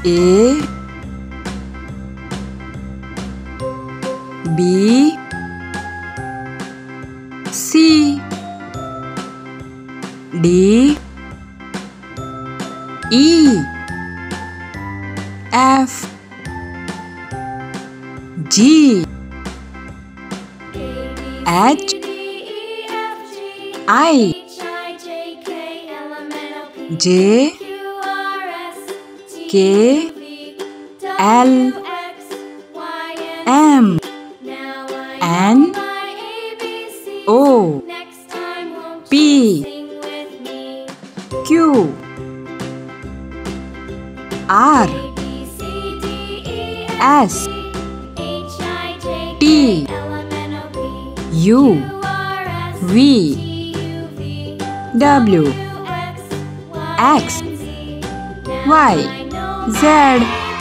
A B C D E F G H I J K L M N O P Q R S T U V W X Y Z